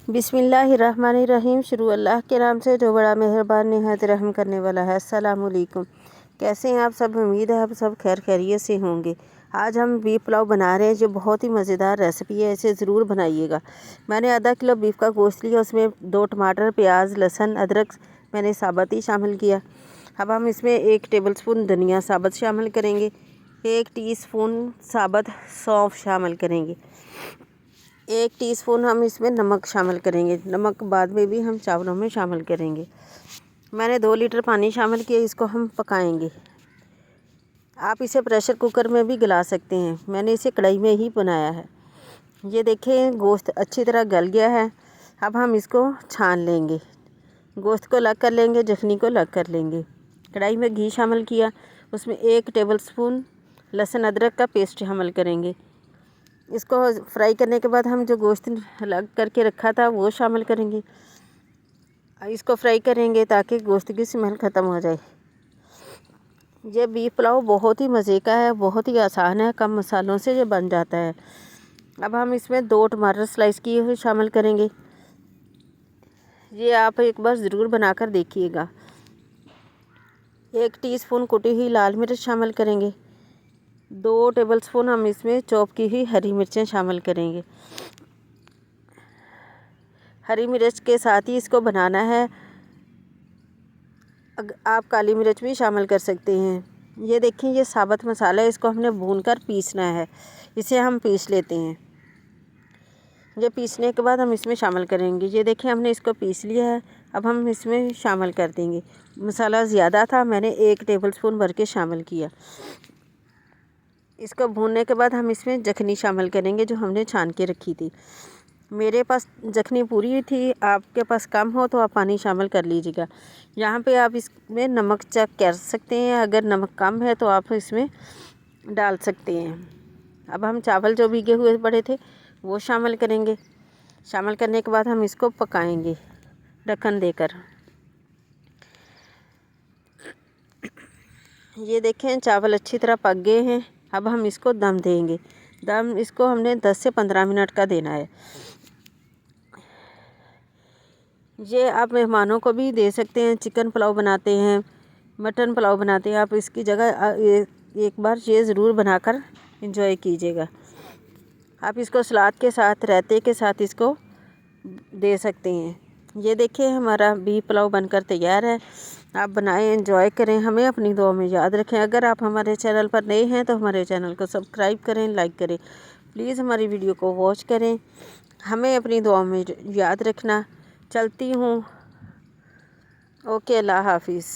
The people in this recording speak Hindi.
बिस्मिल्लाहिर्रहमानिर्रहीम। शुरू अल्लाह के नाम से जो बड़ा मेहरबान निहायत रहम करने वाला है। अस्सलाम वालेकुम। कैसे हैं आप सब? उम्मीद है आप सब खैर खैरियत से होंगे। आज हम बीफ पुलाव बना रहे हैं जो बहुत ही मज़ेदार रेसिपी है, इसे ज़रूर बनाइएगा। मैंने आधा किलो बीफ का गोश्त लिया, उसमें 2 टमाटर, प्याज, लहसुन, अदरक मैंने साबुत ही शामिल किया। अब हम इसमें 1 टेबलस्पून धनिया साबुत शामिल करेंगे, 1 टीस्पून साबुत सौंफ शामिल करेंगे, 1 टीस्पून हम इसमें नमक शामिल करेंगे। नमक बाद में भी हम चावलों में शामिल करेंगे। मैंने 2 लीटर पानी शामिल किया, इसको हम पकाएंगे। आप इसे प्रेशर कुकर में भी गला सकते हैं, मैंने इसे कढ़ाई में ही बनाया है। ये देखें गोश्त अच्छी तरह गल गया है। अब हम इसको छान लेंगे, गोश्त को अलग कर लेंगे, जखनी को अलग कर लेंगे। कढ़ाई में घी शामिल किया, उसमें 1 टेबलस्पून लहसुन अदरक का पेस्ट शामिल करेंगे। इसको फ्राई करने के बाद हम जो गोश्त अलग करके रखा था वो शामिल करेंगे। इसको फ्राई करेंगे ताकि गोश्त की स्मेल ख़त्म हो जाए। ये बीफ पुलाव बहुत ही मज़े का है, बहुत ही आसान है, कम मसालों से ये बन जाता है। अब हम इसमें 2 टमाटर स्लाइस किए हुए शामिल करेंगे। ये आप एक बार ज़रूर बनाकर देखिएगा। 1 टीस्पून कुटी हुई लाल मिर्च शामिल करेंगे। 2 टेबलस्पून हम इसमें चॉप की हुई हरी मिर्चें शामिल करेंगे। हरी मिर्च के साथ ही इसको बनाना है, आप काली मिर्च भी शामिल कर सकते हैं। ये देखिए ये साबुत मसाला है, इसको हमने भूनकर पीसना है। इसे हम पीस लेते हैं। ये पीसने के बाद हम इसमें शामिल करेंगे। ये देखिए हमने इसको पीस लिया है, अब हम इसमें शामिल कर देंगे। मसाला ज़्यादा था, मैंने 1 टेबलस्पून भर के शामिल किया। इसको भूनने के बाद हम इसमें जखनी शामिल करेंगे जो हमने छान के रखी थी। मेरे पास जखनी पूरी थी, आपके पास कम हो तो आप पानी शामिल कर लीजिएगा। यहाँ पे आप इसमें नमक चेक कर सकते हैं, अगर नमक कम है तो आप इसमें डाल सकते हैं। अब हम चावल जो भीगे हुए पड़े थे वो शामिल करेंगे। शामिल करने के बाद हम इसको पकाएंगे ढक्कन देकर। ये देखें चावल अच्छी तरह पक गए हैं। अब हम इसको दम देंगे। दम इसको हमने 10 से 15 मिनट का देना है। ये आप मेहमानों को भी दे सकते हैं। चिकन पुलाव बनाते हैं, मटन पुलाव बनाते हैं, आप इसकी जगह एक बार ये ज़रूर बनाकर एंजॉय कीजिएगा। आप इसको सलाद के साथ, रायते के साथ इसको दे सकते हैं। ये देखिए हमारा बीफ पुलाव बनकर तैयार है। आप बनाएं, एंजॉय करें, हमें अपनी दुआ में याद रखें। अगर आप हमारे चैनल पर नए हैं तो हमारे चैनल को सब्सक्राइब करें, लाइक करें। प्लीज़ हमारी वीडियो को वॉच करें, हमें अपनी दुआ में याद रखना। चलती हूँ। ओके, अल्लाह हाफिज़।